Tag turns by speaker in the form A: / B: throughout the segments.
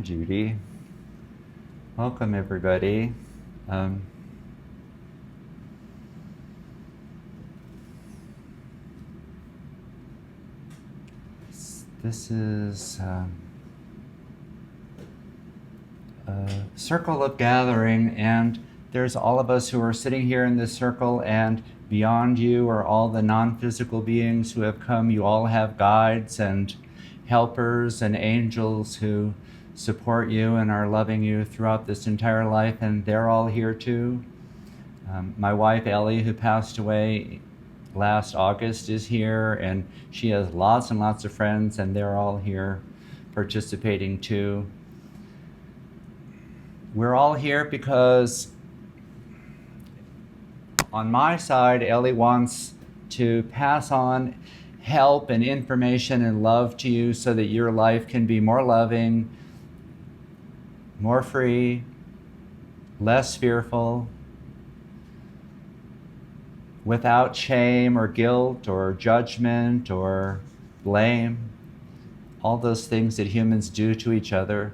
A: Judy. Welcome, everybody. This is a circle of gathering, and there's all of us who are sitting here in this circle, and beyond you are all the non-physical beings who have come. You all have guides and helpers and angels who support you and are loving you throughout this entire life, and they're all here too. My wife Ellie, who passed away last August, is here, and she has lots and lots of friends, and they're all here participating too. We're all here because on my side, Ellie wants to pass on help and information and love to you so that your life can be more loving, more free, less fearful, without shame or guilt or judgment or blame, all those things that humans do to each other,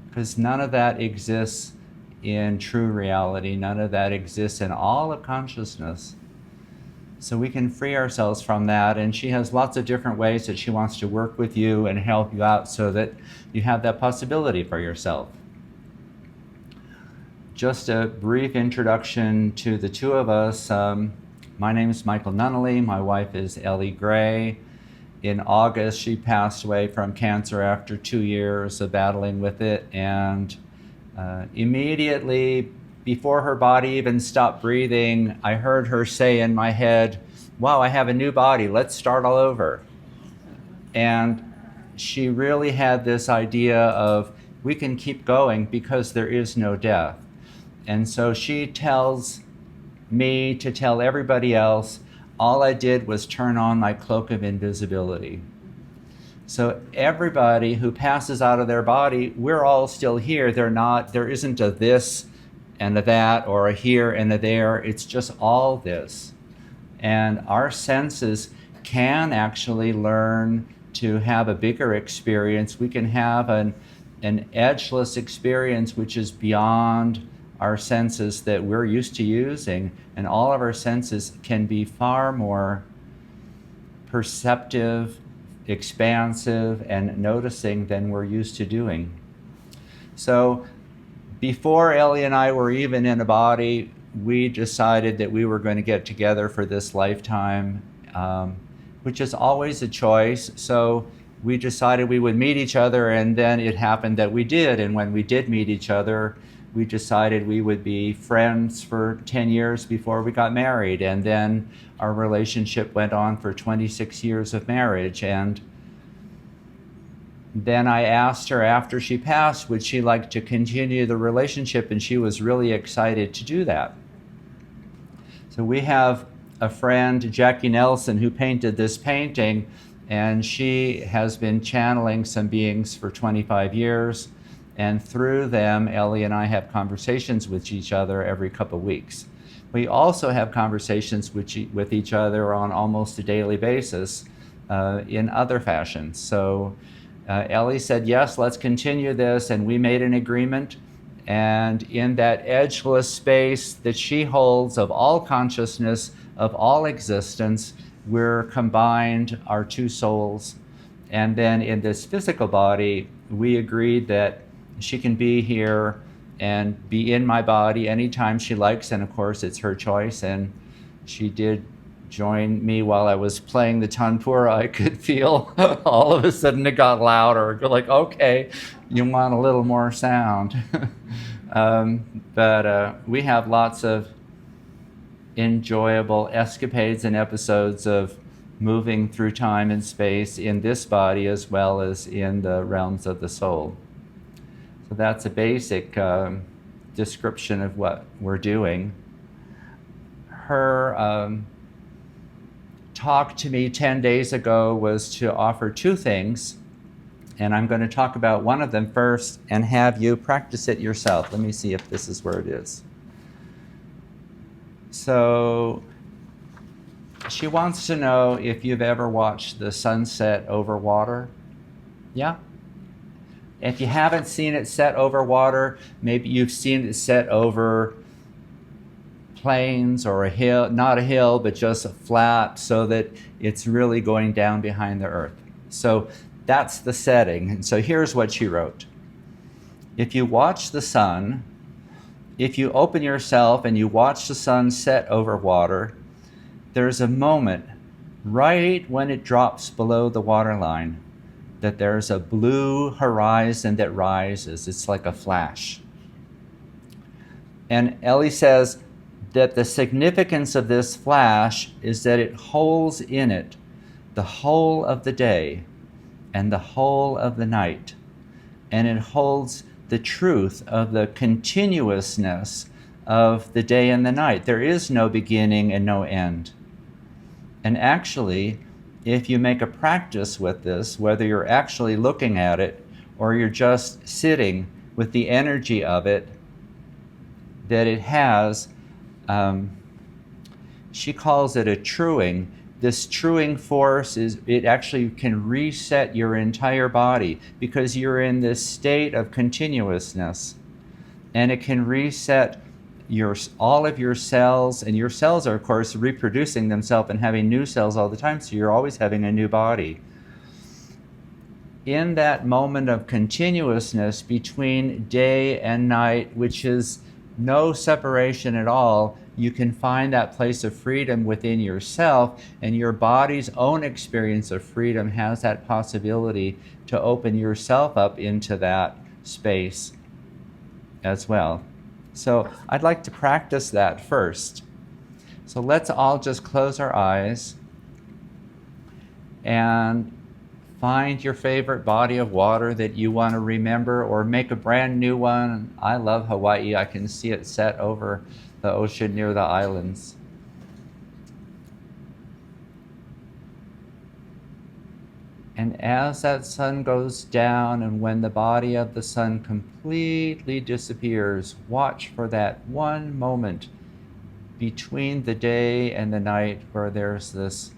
A: because none of that exists in true reality. None of that exists in all of consciousness. So we can free ourselves from that, and she has lots of different ways that she wants to work with you and help you out so that you have that possibility for yourself. Just a brief introduction to the two of us. My name is Michael Nunnally. My wife is Ellie Gray. In August, she passed away from cancer after 2 years of battling with it, and immediately before her body even stopped breathing, I heard her say in my head, "Wow, I have a new body, let's start all over." And she really had this idea of, we can keep going because there is no death. And so she tells me to tell everybody else, all I did was turn on my cloak of invisibility. So everybody who passes out of their body, we're all still here. There isn't a this and a that or a here and a there. It's just all this. And our senses can actually learn to have a bigger experience. We can have an edgeless experience which is beyond our senses that we're used to using, and all of our senses can be far more perceptive, expansive, and noticing than we're used to doing. So before Ellie and I were even in a body, we decided that we were going to get together for this lifetime, which is always a choice. So we decided we would meet each other, and then it happened that we did. And when we did meet each other, we decided we would be friends for 10 years before we got married. And then our relationship went on for 26 years of marriage. And then I asked her after she passed, would she like to continue the relationship? And she was really excited to do that. So we have a friend, Jackie Nelson, who painted this painting, and she has been channeling some beings for 25 years. And through them, Ellie and I have conversations with each other every couple of weeks. We also have conversations with each other on almost a daily basis in other fashions. So Ellie said, yes, let's continue this, and we made an agreement. And in that edgeless space that she holds of all consciousness, of all existence, we're combined, our two souls. And then in this physical body, we agreed that she can be here and be in my body anytime she likes, and of course it's her choice. And she did join me while I was playing the tanpura. I could feel all of a sudden it got louder. Like, okay, you want a little more sound. But we have lots of enjoyable escapades and episodes of moving through time and space in this body as well as in the realms of the soul. So that's a basic description of what we're doing. Her talk to me 10 days ago was to offer two things, and I'm going to talk about one of them first and have you practice it yourself. Let me see if this is where it is. So she wants to know if you've ever watched the sunset over water. Yeah? If you haven't seen it set over water, maybe you've seen it set over plains or a hill, not a hill, but just a flat, so that it's really going down behind the earth. So that's the setting. And so here's what she wrote. If you watch the sun, if you open yourself and you watch the sun set over water, there's a moment right when it drops below the waterline that there's a blue horizon that rises. It's like a flash. And Ellie says that the significance of this flash is that it holds in it the whole of the day and the whole of the night. And it holds the truth of the continuousness of the day and the night. There is no beginning and no end. And actually, if you make a practice with this, whether you're actually looking at it or you're just sitting with the energy of it, that it has, she calls it a truing. This truing force it actually can reset your entire body because you're in this state of continuousness, and it can reset all of your cells, and your cells are of course reproducing themselves and having new cells all the time, so you're always having a new body. In that moment of continuousness between day and night, which is no separation at all, you can find that place of freedom within yourself, and your body's own experience of freedom has that possibility to open yourself up into that space as well. So I'd like to practice that first. So let's all just close our eyes and find your favorite body of water that you want to remember, or make a brand new one. I love Hawaii. I can see it set over the ocean near the islands. And as that sun goes down, and when the body of the sun completely disappears, watch for that one moment between the day and the night where there's this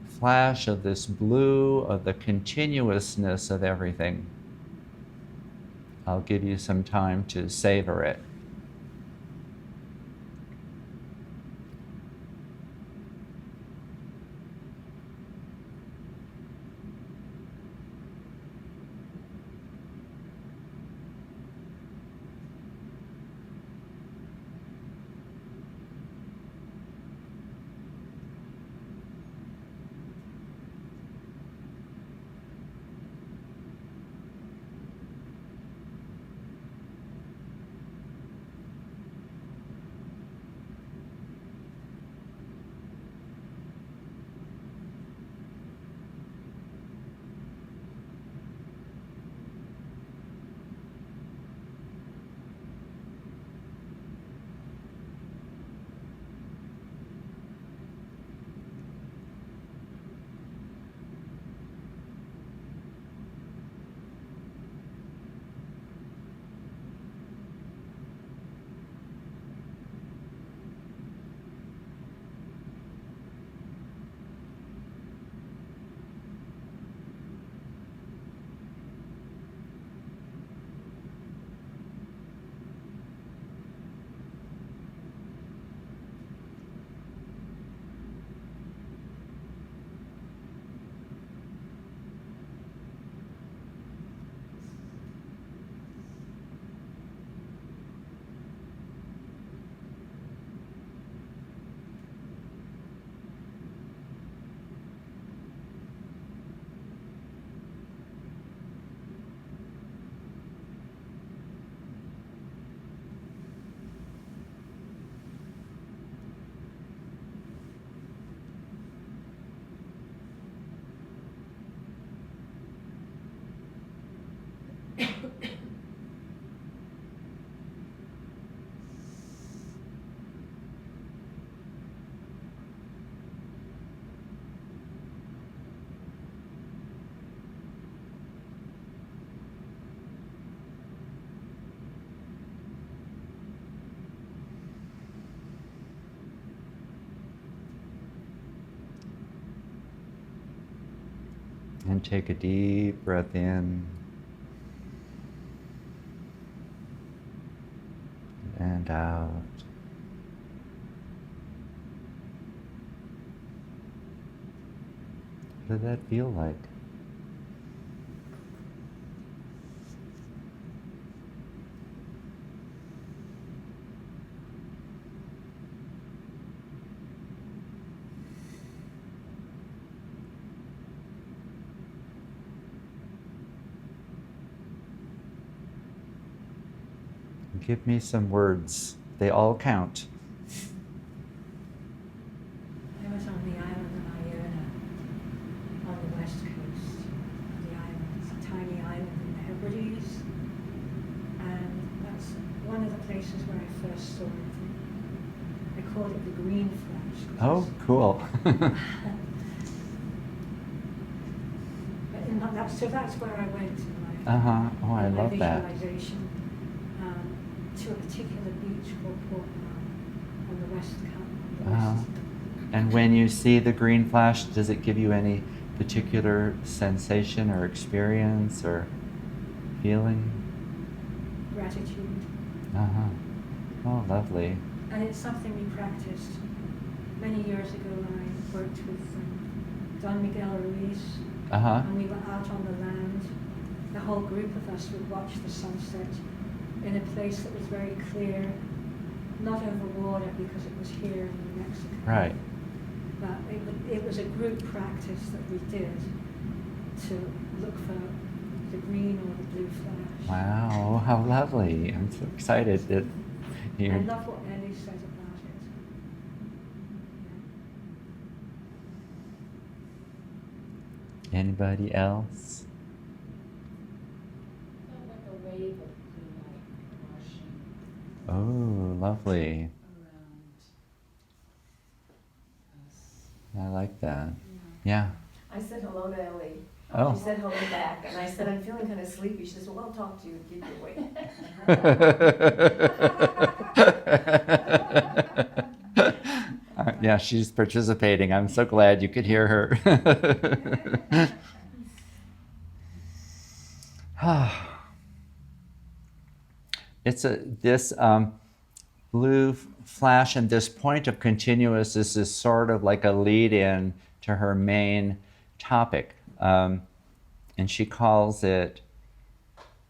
A: flash of this blue, of the continuousness of everything. I'll give you some time to savor it. And take a deep breath in. and out. What did that feel like? Give me some words. They all count.
B: I was on the island of Iona on the west coast of the island. It's a tiny island in the Hebrides, and that's one of the places where I first saw it. I called it the green flash.
A: Oh, cool.
B: So that's where I went in my,
A: Oh, I love that.
B: visualization, to a particular beach called Port Mahon on the west coast.
A: And when you see the green flash, does it give you any particular sensation or experience or feeling?
B: Gratitude.
A: Oh, lovely.
B: And it's something we practiced many years ago when I worked with Don Miguel Ruiz. And we were out on the land. The whole group of us would watch the sunset in a place that was very clear, not over water because it was here in New Mexico.
A: Right.
B: But it was a group practice that we did to look for the green or the blue flash.
A: Wow, how lovely. I'm so excited that you...
B: I love what Ellie said about it.
A: Anybody else?
C: Felt like a wave of blue light washing
A: Oh, lovely.
C: around us.
A: I like that. Yeah.
D: I said hello to Ellie.
A: Oh.
D: She said hello back, and I said, I'm feeling kind of sleepy. She says, well, I'll talk to you and keep you awake.
A: Yeah, she's participating. I'm so glad you could hear her. This blue flash and this point of continuousness is sort of like a lead-in to her main topic, and she calls it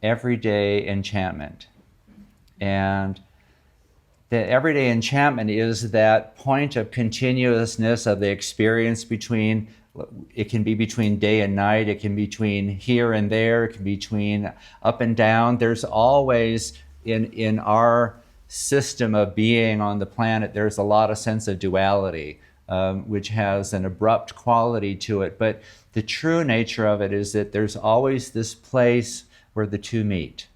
A: everyday enchantment. And the everyday enchantment is that point of continuousness of the experience between, it can be between day and night, it can be between here and there, it can be between up and down. There's always, in our system of being on the planet, there's a lot of sense of duality, which has an abrupt quality to it. But the true nature of it is that there's always this place where the two meet.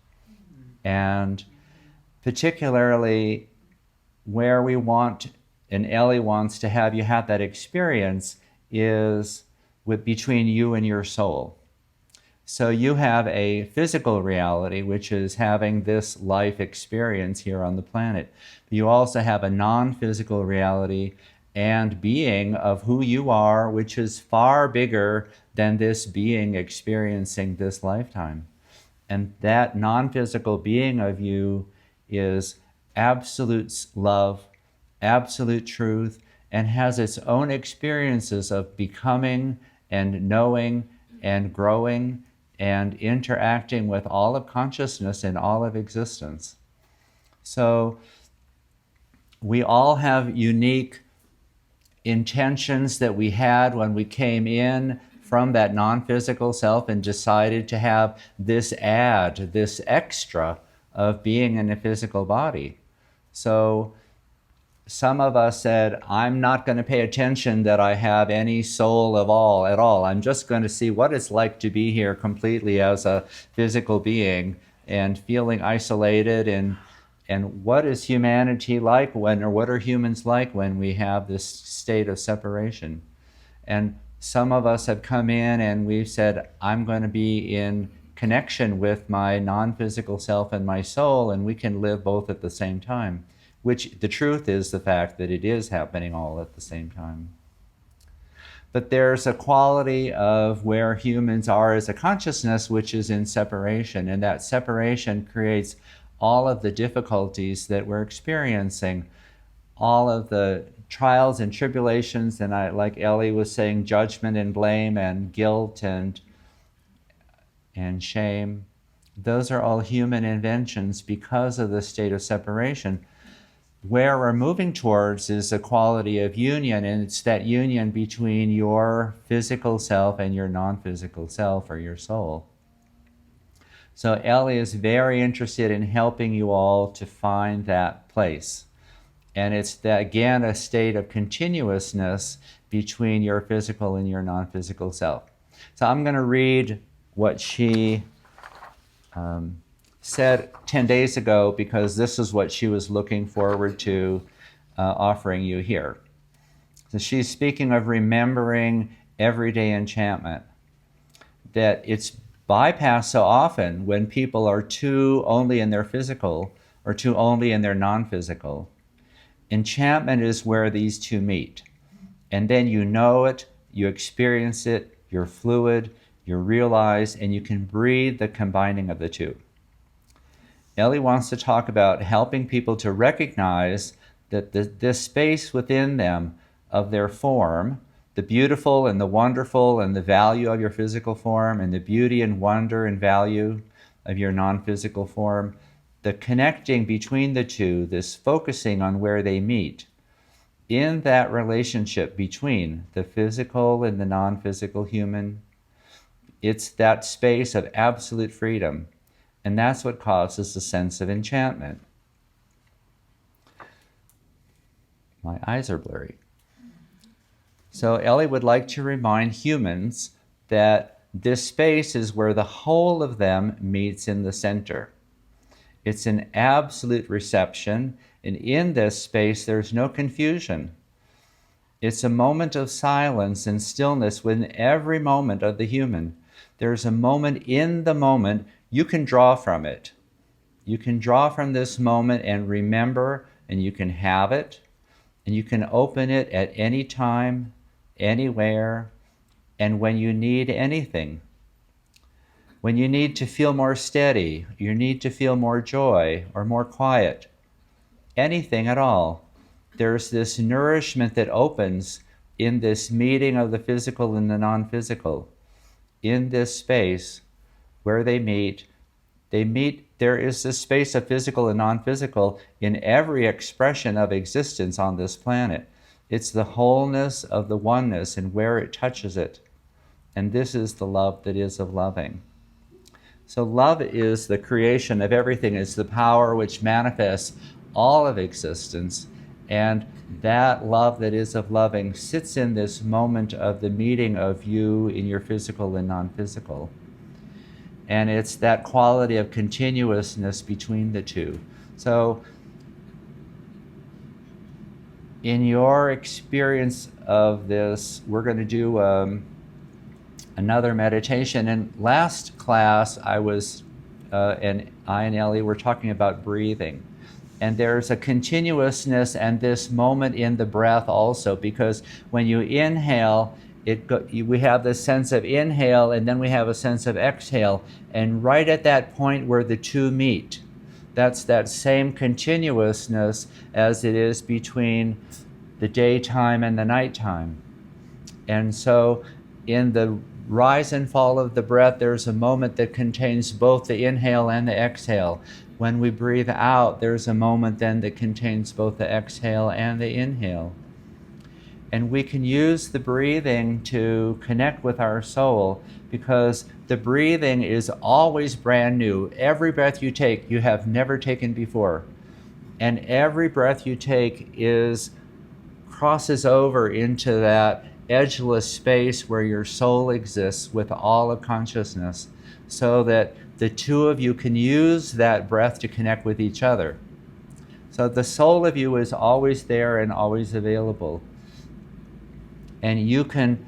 A: And particularly where we want, and Ellie wants to have you have that experience, is between you and your soul. So you have a physical reality, which is having this life experience here on the planet. You also have a non-physical reality and being of who you are, which is far bigger than this being experiencing this lifetime. And that non-physical being of you is absolute love, absolute truth, and has its own experiences of becoming and knowing and growing and interacting with all of consciousness and all of existence. So we all have unique intentions that we had when we came in from that non-physical self and decided to have this add, this extra of being in a physical body. So some of us said, I'm not going to pay attention that I have any soul at all. I'm just going to see what it's like to be here completely as a physical being and feeling isolated, and what is humanity like when, or what are humans like when we have this state of separation. And some of us have come in and we've said, I'm going to be in connection with my non-physical self and my soul, and we can live both at the same time, which the truth is the fact that it is happening all at the same time. But there's a quality of where humans are as a consciousness which is in separation, and that separation creates all of the difficulties that we're experiencing, all of the trials and tribulations, and like Ellie was saying, judgment and blame and guilt and shame. Those are all human inventions because of the state of separation. Where we're moving towards is a quality of union, and it's that union between your physical self and your non-physical self, or your soul. So Ellie is very interested in helping you all to find that place. And it's, again, a state of continuousness between your physical and your non-physical self. So I'm going to read what she said 10 days ago, because this is what she was looking forward to offering you here. So she's speaking of remembering everyday enchantment, that it's bypassed so often when people are too only in their physical or too only in their non-physical. Enchantment is where these two meet. And then you know it, you experience it, you're fluid, you realize, and you can breathe the combining of the two. Ellie wants to talk about helping people to recognize that this space within them of their form, the beautiful and the wonderful and the value of your physical form, and the beauty and wonder and value of your non-physical form, the connecting between the two, this focusing on where they meet, in that relationship between the physical and the non-physical human, it's that space of absolute freedom. And that's what causes a sense of enchantment. My eyes are blurry. So Ellie would like to remind humans that this space is where the whole of them meets in the center. It's an absolute reception, and in this space there's no confusion. It's a moment of silence and stillness within every moment of the human. There's a moment in the moment. You can draw from it. You can draw from this moment and remember, and you can have it, and you can open it at any time, anywhere, and when you need anything. When you need to feel more steady, you need to feel more joy or more quiet, anything at all. There's this nourishment that opens in this meeting of the physical and the non-physical. In this space where they meet, there is this space of physical and non-physical in every expression of existence on this planet. It's the wholeness of the oneness and where it touches it. And this is the love that is of loving. So love is the creation of everything. It's the power which manifests all of existence. And that love that is of loving sits in this moment of the meeting of you in your physical and non-physical. And it's that quality of continuousness between the two. So in your experience of this, we're going to do another meditation. In last class, and Ellie were talking about breathing. And there's a continuousness and this moment in the breath also, because when you inhale, we have this sense of inhale, and then we have a sense of exhale. And right at that point where the two meet, that's that same continuousness as it is between the daytime and the nighttime. And so in the rise and fall of the breath, there's a moment that contains both the inhale and the exhale. When we breathe out, there's a moment then that contains both the exhale and the inhale. And we can use the breathing to connect with our soul, because the breathing is always brand new. Every breath you take, you have never taken before. And every breath you take crosses over into that edgeless space where your soul exists with all of consciousness, so that the two of you can use that breath to connect with each other. So the soul of you is always there and always available. And you can,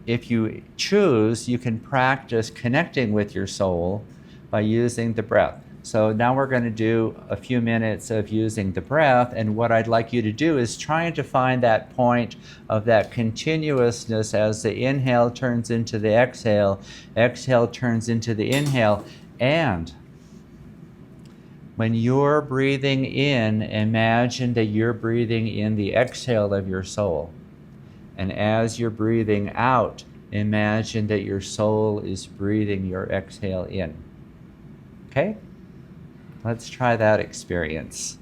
A: if you choose, you can practice connecting with your soul by using the breath. So now we're going to do a few minutes of using the breath, and what I'd like you to do is trying to find that point of that continuousness as the inhale turns into the exhale turns into the inhale, and When you're breathing in, imagine that you're breathing in the exhale of your soul. And as you're breathing out, imagine that your soul is breathing your exhale in. Okay? Let's try that experience.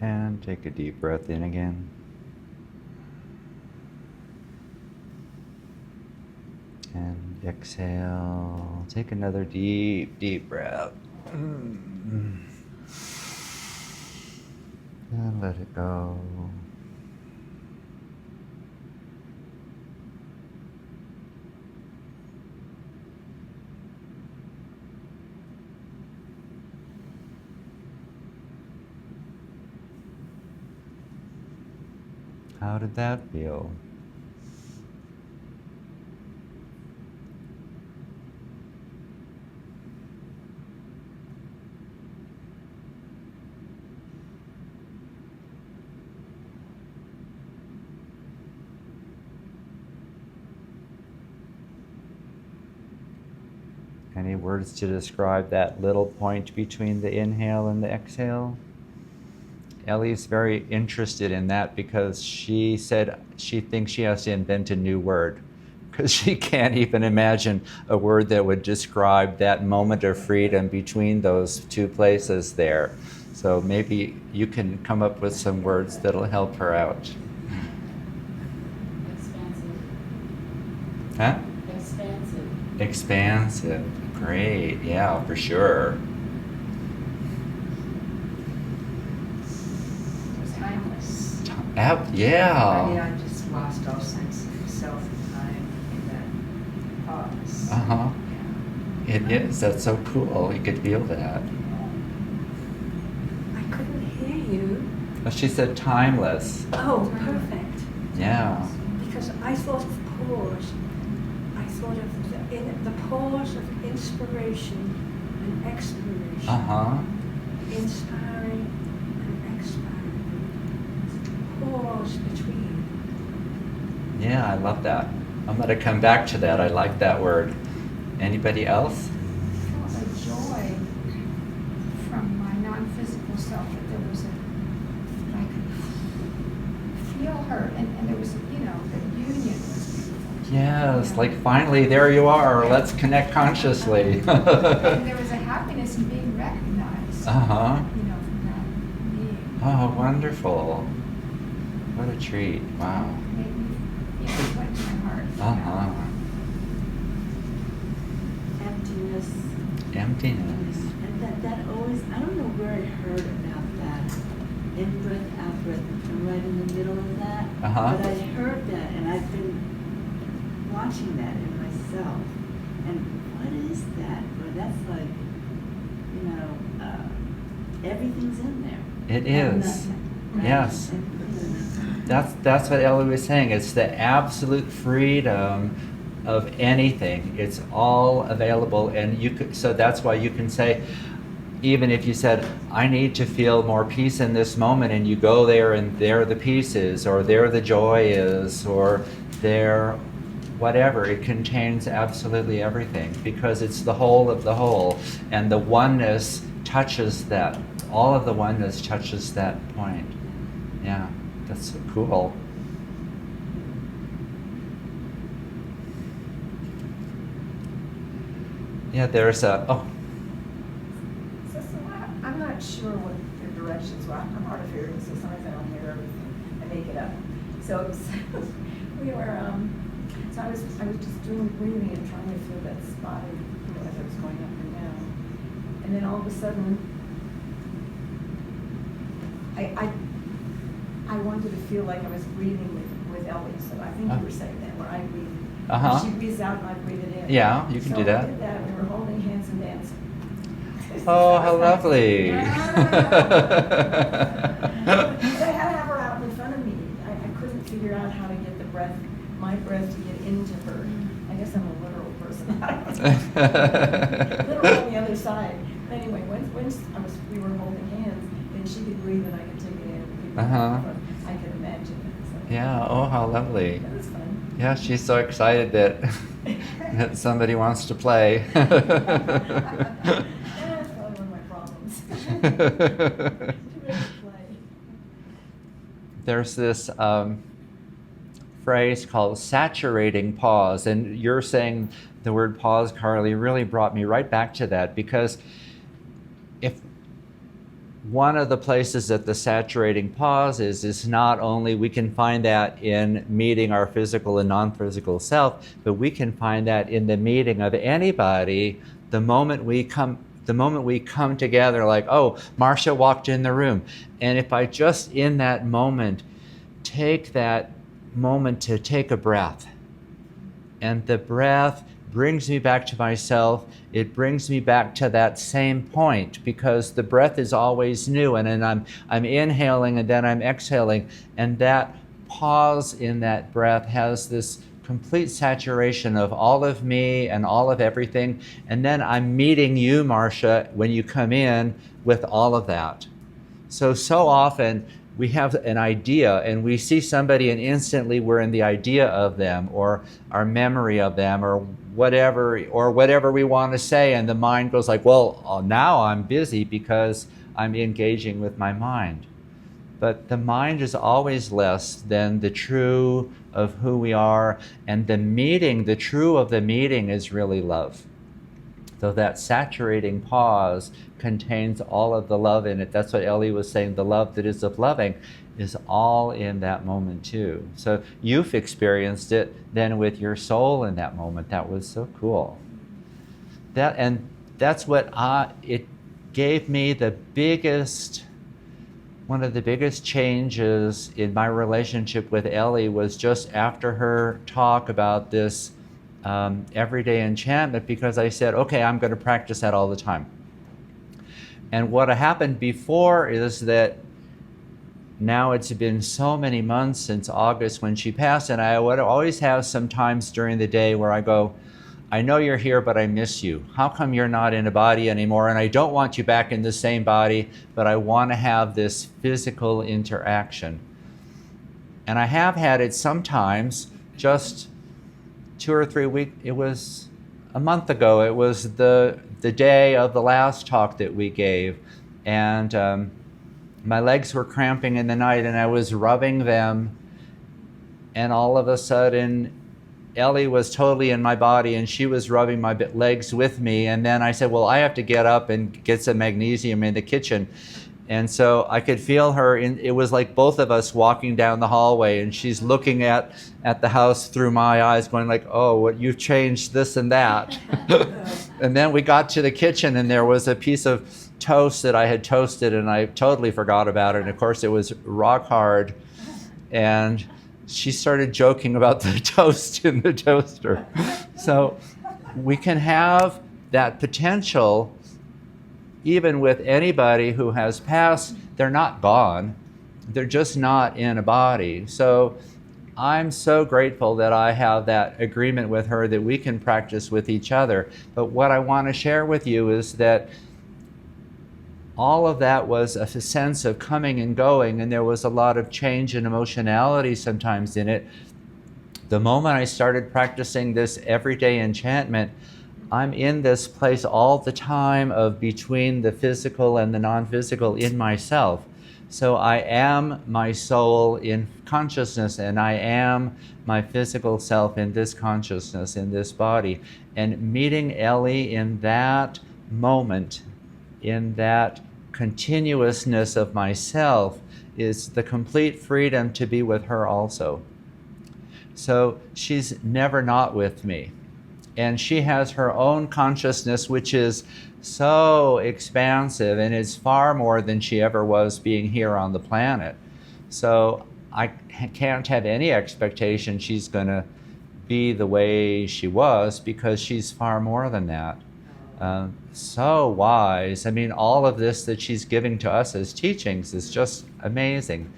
A: And take a deep breath in again. And exhale. Take another deep, deep breath. And let it go. How did that feel? Any words to describe that little point between the inhale and the exhale? Ellie's very interested in that because she said she thinks she has to invent a new word because she can't even imagine a word that would describe that moment of freedom between those two places there. So maybe you can come up with some words that'll help her out.
C: Expansive.
A: Huh?
C: Expansive.
A: Expansive. Great. Yeah, for sure.
D: Timeless.
A: Yeah.
D: I mean, I just lost all sense of self and time in that pause.
A: Uh-huh.
D: Yeah.
A: It is. That's so cool. You could feel that.
B: I couldn't hear you.
A: Well, she said timeless.
B: Oh, perfect.
A: Yeah.
B: Because I thought of pause. I thought of the pause of inspiration and expiration.
A: Uh-huh.
B: Inspiring and expiring. Pause between.
A: Yeah, I love that. I'm going to come back to that. I like that word. Anybody else?
E: I felt a joy from my non-physical self that there was that I could feel her, and there was, the union was beautiful.
A: Yes, like finally there you are. Let's connect consciously.
E: And there was a happiness in being recognized.
A: Uh-huh.
E: From that being.
A: Oh, wonderful. What a treat. Wow.
E: Made me, it went to my heart.
A: Uh-huh.
F: Emptiness.
A: Emptiness.
F: And that always, I don't know where I heard about that. In breath, out breath. I'm right in the middle of that.
A: Uh-huh.
F: But I heard that and I've been watching that in myself. And what is that? Well, that's like, everything's in there.
A: It
F: And
A: is.
F: nothing, right?
A: Yes.
F: And
A: That's what Ellie was saying. It's the absolute freedom of anything. It's all available, and you could. So that's why you can say, even if you said, "I need to feel more peace in this moment," and you go there, and there the peace is, or there the joy is, or there, whatever. It contains absolutely everything because it's the whole of the whole, and the oneness touches that. All of the oneness touches that point. Yeah. That's so cool. Yeah, there's a, oh,
D: So I'm not sure what your directions were. I'm hard of hearing, so sometimes I don't hear everything. I make it up. So we were, so I was just doing breathing and trying to feel that spot as I was going up and down. And then all of a sudden, I wanted to feel like I was breathing with Ellie. So I think you were saying that, where I breathe.
A: Uh-huh.
D: She breathes out and I breathe it in.
A: Yeah, you can do that.
D: So I did that. We were holding hands and dancing.
A: Oh, how lovely.
D: I had to have her out in front of me. I couldn't figure out how to get my breath to get into her. I guess I'm a literal person. Literal on the other side. Anyway, once we were holding hands, then she could breathe and I could take it in.
A: Uh-huh.
D: I could imagine it. So.
A: Yeah, oh, how lovely.
D: That was fun.
A: Yeah, she's so excited that somebody wants to play.
D: That's probably one of my problems. Too much play.
A: There's this phrase called saturating pause, and you're saying the word pause, Carly, really brought me right back to that, because if one of the places that the saturating pause is not only we can find that in meeting our physical and non-physical self, but we can find that in the meeting of anybody the moment we come together, like, oh, Marcia walked in the room. And if I just in that moment take that moment to take a breath, and the breath brings me back to myself, it brings me back to that same point, because the breath is always new, and then I'm inhaling and then I'm exhaling, and that pause in that breath has this complete saturation of all of me and all of everything, and then I'm meeting you, Marcia, when you come in with all of that. So often we have an idea and we see somebody and instantly we're in the idea of them or our memory of them or whatever we want to say, and the mind goes like, well, now I'm busy because I'm engaging with my mind. But the mind is always less than the true of who we are, and the true of the meeting is really love. So that saturating pause contains all of the love in it. That's what Ellie was saying, the love that is of loving is all in that moment too. So you've experienced it then with your soul in that moment. That was so cool. That's what it gave me one of the biggest changes in my relationship with Ellie was just after her talk about this everyday enchantment, because I said, okay, I'm going to practice that all the time. And what happened before is that now it's been so many months since August when she passed, and I would always have some times during the day where I go, I know you're here, but I miss you. How come you're not in a body anymore? And I don't want you back in the same body, but I want to have this physical interaction. And I have had it sometimes, just 2 or 3 weeks. It was a month ago. It was the day of the last talk that we gave. And my legs were cramping in the night, and I was rubbing them. And all of a sudden, Ellie was totally in my body, and she was rubbing my legs with me. And then I said, well, I have to get up and get some magnesium in the kitchen. And so I could feel her, it was like both of us walking down the hallway, and she's looking at the house through my eyes going like, oh, what, you've changed this and that. And then we got to the kitchen, and there was a piece of toast that I had toasted, and I totally forgot about it. And of course it was rock hard. And she started joking about the toast in the toaster. So we can have that potential even with anybody who has passed. They're not gone. They're just not in a body. So I'm so grateful that I have that agreement with her that we can practice with each other. But what I want to share with you is that all of that was a sense of coming and going, and there was a lot of change and emotionality sometimes in it. The moment I started practicing this everyday enchantment, I'm in this place all the time of between the physical and the non-physical in myself. So I am my soul in consciousness, and I am my physical self in this consciousness, in this body. And meeting Ellie in that moment, in that continuousness of myself, is the complete freedom to be with her also. So she's never not with me. And she has her own consciousness, which is so expansive and is far more than she ever was being here on the planet. So I can't have any expectation she's going to be the way she was, because she's far more than that. So wise. I mean, all of this that she's giving to us as teachings is just amazing.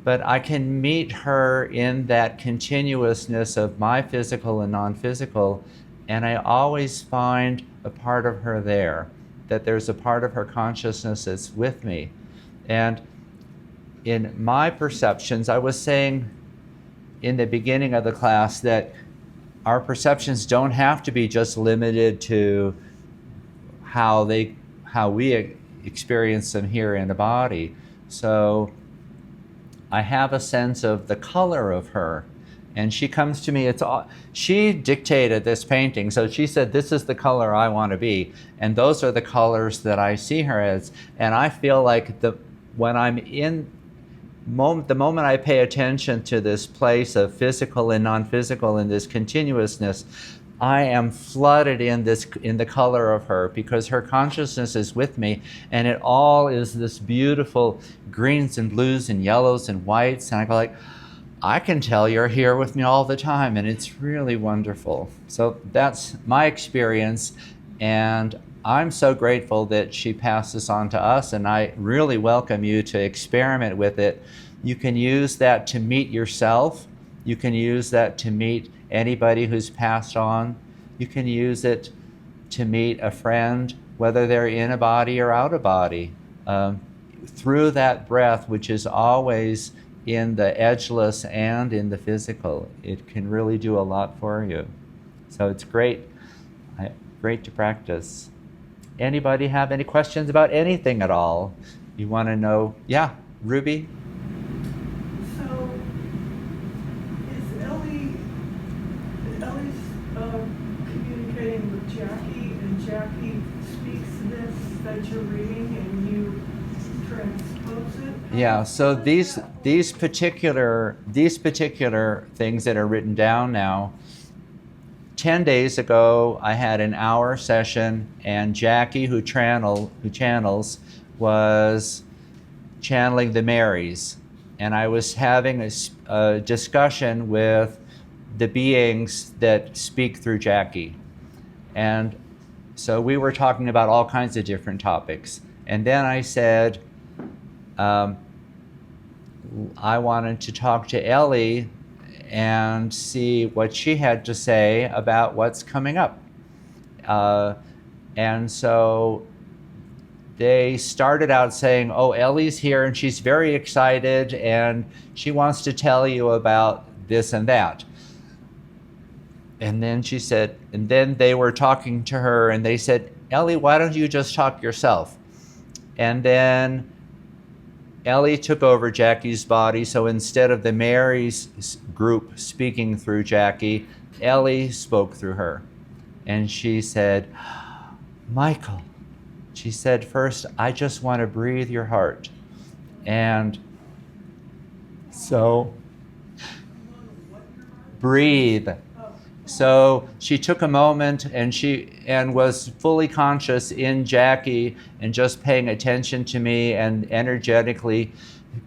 A: But I can meet her in that continuousness of my physical and non-physical, and I always find a part of her there, that there's a part of her consciousness that's with me. And in my perceptions, I was saying in the beginning of the class that our perceptions don't have to be just limited to how we experience them here in the body. So I have a sense of the color of her, And she comes to me, she dictated this painting, so she said, this is the color I want to be, and those are the colors that I see her as. And I feel like when I'm in the moment I pay attention to this place of physical and non-physical and this continuousness, I am flooded in the color of her, because her consciousness is with me, and it all is this beautiful greens and blues and yellows and whites, and I go like, I can tell you're here with me all the time, and it's really wonderful. So that's my experience, and I'm so grateful that she passed this on to us, and I really welcome you to experiment with it. You can use that to meet yourself. You can use that to meet anybody who's passed on. You can use it to meet a friend, whether they're in a body or out of body, through that breath, which is always in the edgeless and in the physical. It can really do a lot for you. So it's great, great to practice. Anybody have any questions about anything at all? You want to know? Yeah, Ruby?
G: So, is Ellie's communicating with Jackie, and Jackie speaks this that you're reading, and you transpose it?
A: Yeah, so these particular things that are written down now, 10 days ago, I had an hour session, and Jackie, who channels, was channeling the Marys. And I was having a discussion with the beings that speak through Jackie. And so we were talking about all kinds of different topics. And then I said, I wanted to talk to Ellie and see what she had to say about what's coming up. And so they started out saying, oh, Ellie's here and she's very excited and she wants to tell you about this and that. And then she said, and then they were talking to her and they said, Ellie, why don't you just talk yourself? And then Ellie took over Jackie's body, so instead of the Mary's group speaking through Jackie, Ellie spoke through her. And she said, Michael, she said, first, I just want to breathe your heart. And so, breathe. So she took a moment and was fully conscious in Jackie and just paying attention to me and energetically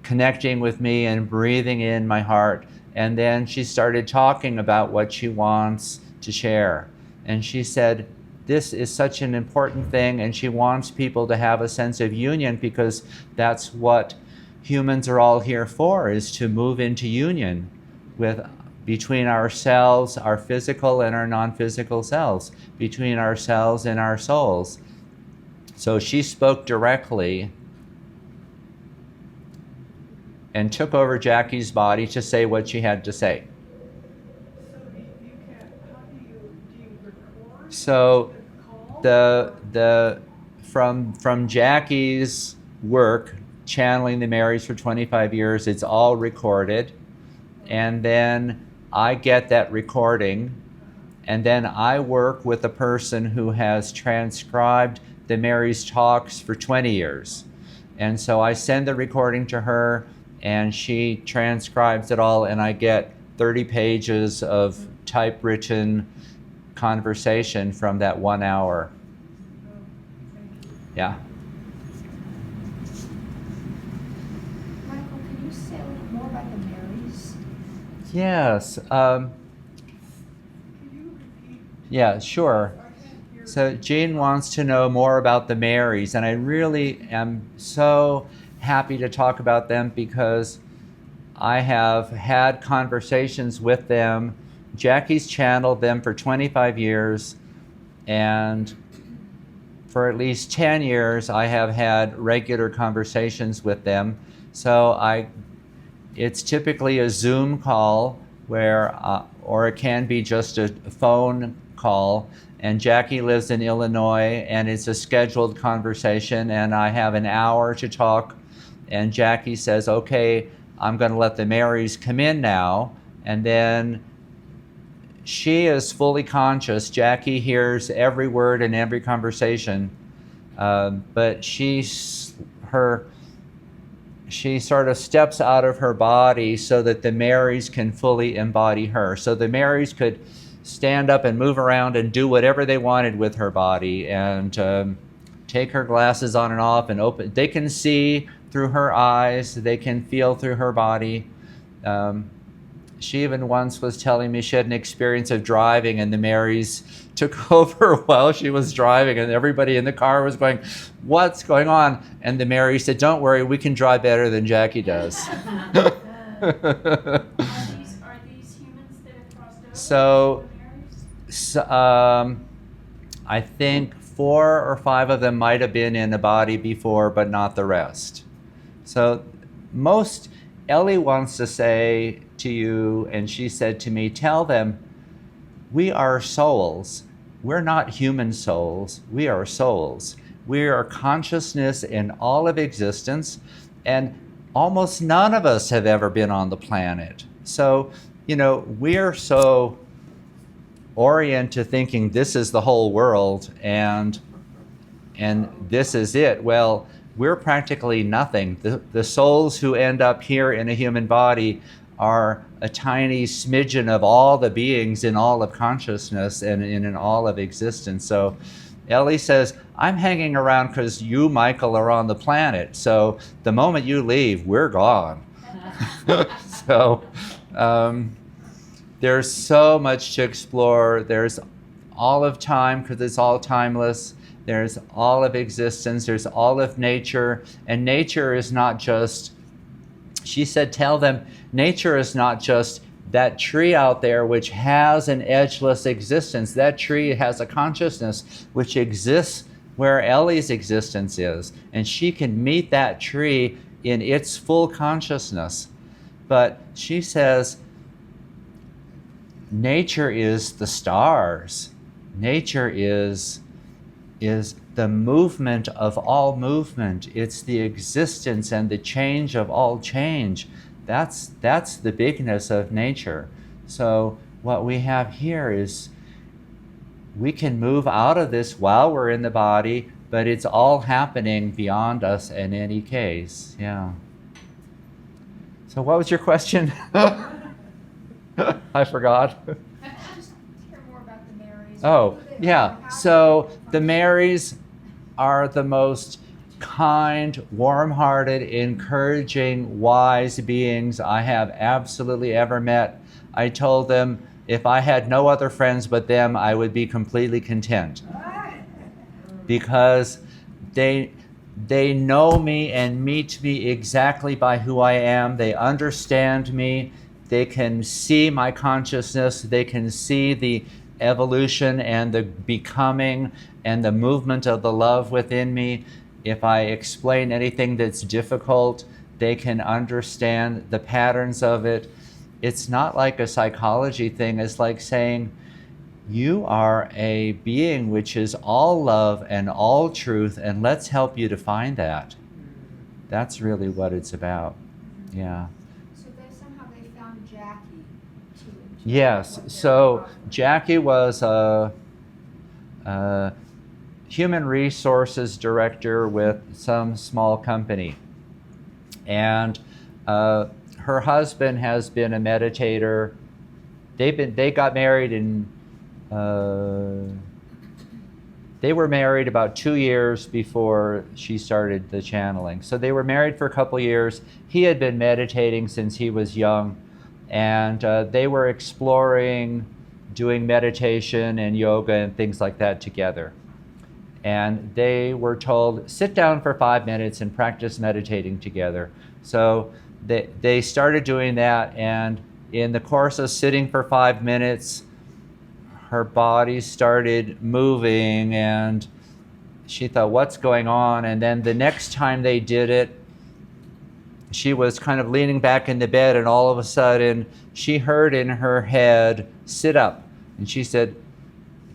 A: connecting with me and breathing in my heart. And then she started talking about what she wants to share. And she said, this is such an important thing, and she wants people to have a sense of union, because that's what humans are all here for, is to move into union between ourselves, our physical and our non-physical selves, between ourselves and our souls. So she spoke directly and took over Jackie's body to say what she had to say.
G: So you can't, how do you record
A: So
G: the call?
A: from Jackie's work, channeling the Marys for 25 years, it's all recorded. And then I get that recording, and then I work with a person who has transcribed the Mary's talks for 20 years. And so I send the recording to her, and she transcribes it all, and I get 30 pages of typewritten conversation from that 1 hour. Yeah.
E: Michael, can you say a little more about the Marys?
A: Yes.
G: Can you repeat?
A: Yeah, sure.
G: I can't hear.
A: So Jean wants to know more about the Marys, and I really am so happy to talk about them because I have had conversations with them. Jackie's channeled them for 25 years, and for at least 10 years I have had regular conversations with them. So it's typically a Zoom call or it can be just a phone call. And Jackie lives in Illinois, and it's a scheduled conversation, and I have an hour to talk. And Jackie says, okay, I'm going to let the Marys come in now. And then she is fully conscious. Jackie hears every word in every conversation, but she sort of steps out of her body so that the Marys can fully embody her. So the Marys could stand up and move around and do whatever they wanted with her body, and take her glasses on and off and open. They can see through her eyes. They can feel through her body. She even once was telling me she had an experience of driving, and the Marys took over while she was driving, and everybody in the car was going, "What's going on?" And the Mary said, "Don't worry, we can drive better than Jackie does."
C: Are these humans that have crossed over?
A: So,
C: The Marys?
A: I think 4 or 5 of them might have been in a body before, but not the rest. So Ellie wants to say to you, and she said to me, tell them, we are souls. We're not human souls. We are souls. We are consciousness in all of existence, and almost none of us have ever been on the planet. So, we're so oriented to thinking this is the whole world and this is it. Well, we're practically nothing. The souls who end up here in a human body are a tiny smidgen of all the beings in all of consciousness and in all of existence. So Ellie says, I'm hanging around because you, Michael, are on the planet. So the moment you leave, we're gone. So there's so much to explore. There's all of time, because it's all timeless. There's all of existence. There's all of nature. And nature is not just, she said, tell them, nature is not just that tree out there which has an edgeless existence. That tree has a consciousness which exists where Ellie's existence is. And she can meet that tree in its full consciousness. But she says, nature is the stars. Nature is the movement of all movement. It's the existence and the change of all change. That's the bigness of nature. So what we have here is we can move out of this while we're in the body, but it's all happening beyond us in any case. Yeah. So what was your question? I forgot.
E: Just hear more about the Marys.
A: Oh,
E: Who they
A: yeah.
E: are, how
A: So
E: they
A: the Marys are the most kind, warm-hearted, encouraging, wise beings I have absolutely ever met. I told them if I had no other friends but them, I would be completely content. Because they know me and meet me exactly by who I am. They understand me. They can see my consciousness. They can see the evolution and the becoming and the movement of the love within me. If I explain anything that's difficult, they can understand the patterns of it. It's not like a psychology thing. It's like saying, you are a being which is all love and all truth, and let's help you to find that. That's really what it's about. Yeah.
E: So somehow they found Jackie too.
A: Yes. So Jackie was a human resources director with some small company, and her husband has been a meditator. They got married in. They were married about 2 years before she started the channeling. So they were married for a couple years. He had been meditating since he was young, and they were exploring doing meditation and yoga and things like that together. And they were told, sit down for 5 minutes and practice meditating together. So they started doing that, and in the course of sitting for 5 minutes, her body started moving, and she thought, what's going on? And then the next time they did it, she was kind of leaning back in the bed, and all of a sudden she heard in her head, sit up. And she said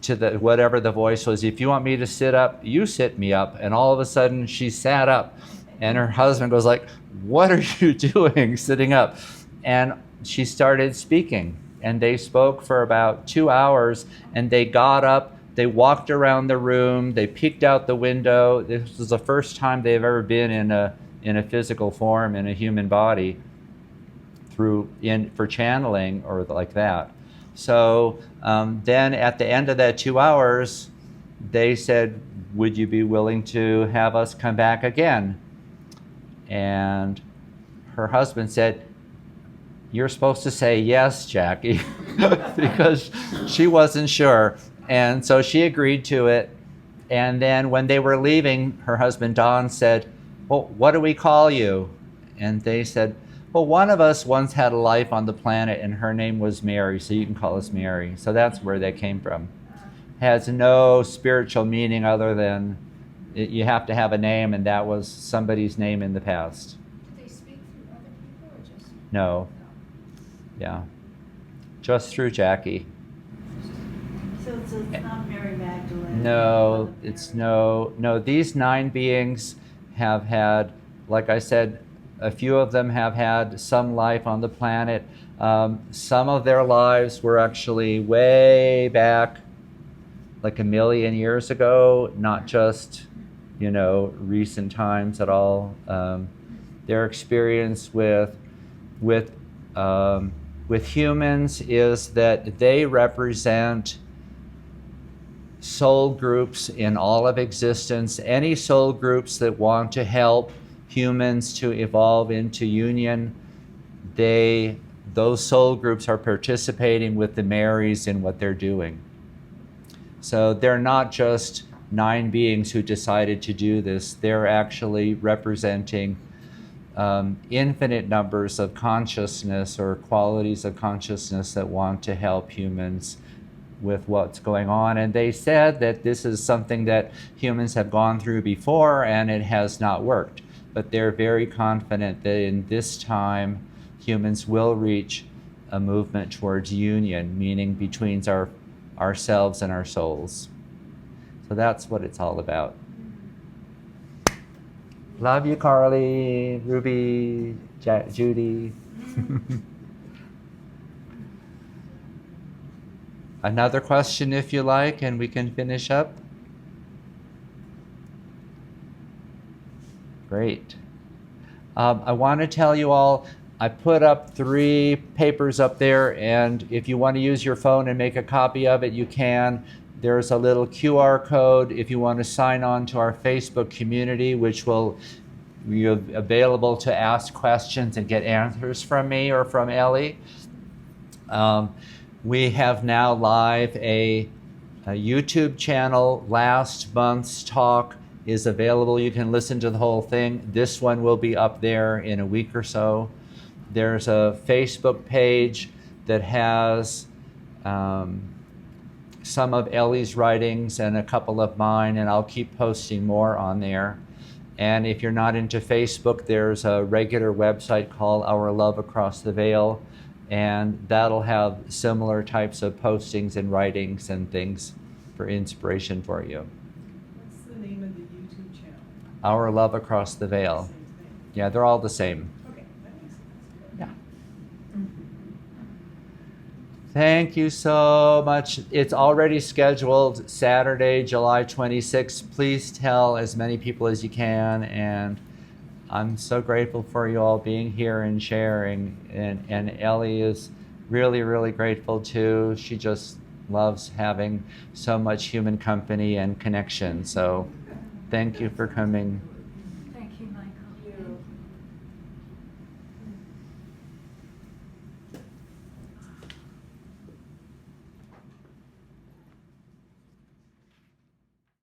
A: to whatever the voice was, if you want me to sit up, you sit me up. And all of a sudden she sat up, and her husband was like, what are you doing sitting up? And she started speaking, and they spoke for about 2 hours, and they got up, they walked around the room, they peeked out the window. This was the first time they've ever been in a physical form in a human body for channeling or like that. So then at the end of that 2 hours, they said, would you be willing to have us come back again? And her husband said, you're supposed to say yes, Jackie, because she wasn't sure. And so she agreed to it. And then when they were leaving, her husband, Don, said, well, what do we call you? And they said, well, one of us once had a life on the planet, and her name was Mary, so you can call us Mary. So that's where that came from. Has no spiritual meaning other than you have to have a name, and that was somebody's name in the past.
E: Do they speak through other people or just?
A: No. Yeah. Just through Jackie.
F: So it's not Mary Magdalene?
A: No,
F: Mother
A: it's
F: Mary.
A: no. These 9 beings have had, like I said, a few of them have had some life on the planet. Some of their lives were actually way back, like 1 million years ago, not just, recent times at all. Their experience with humans is that they represent soul groups in all of existence. Any soul groups that want to help humans to evolve into union, those soul groups are participating with the Marys in what they're doing. So they're not just 9 beings who decided to do this. They're actually representing infinite numbers of consciousness or qualities of consciousness that want to help humans with what's going on. And they said that this is something that humans have gone through before and it has not worked. But they're very confident that in this time, humans will reach a movement towards union, meaning between ourselves and our souls. So that's what it's all about. Love you, Carly, Ruby, Judy. Another question if you like, and we can finish up. Great. I want to tell you all, I put up 3 papers up there, and if you want to use your phone and make a copy of it, you can. There's a little QR code if you want to sign on to our Facebook community, which will be available to ask questions and get answers from me or from Ellie. We have now live a YouTube channel. Last month's talk is available. You can listen to the whole thing. This one will be up there in a week or so. There's a Facebook page that has some of Ellie's writings and a couple of mine, and I'll keep posting more on there. And if you're not into Facebook, there's a regular website called Our Love Across the Veil, and that'll have similar types of postings and writings and things for inspiration for you.
G: What's the name of the YouTube channel?
A: Our Love Across the Veil.
G: Same thing.
A: Yeah, they're all the same.
G: Okay, that makes sense.
A: Yeah. Thank you so much. It's already scheduled Saturday, July 26th. Please tell as many people as you can. And I'm so grateful for you all being here and sharing. And Ellie is really, really grateful too. She just loves having so much human company and connection. So thank you for coming.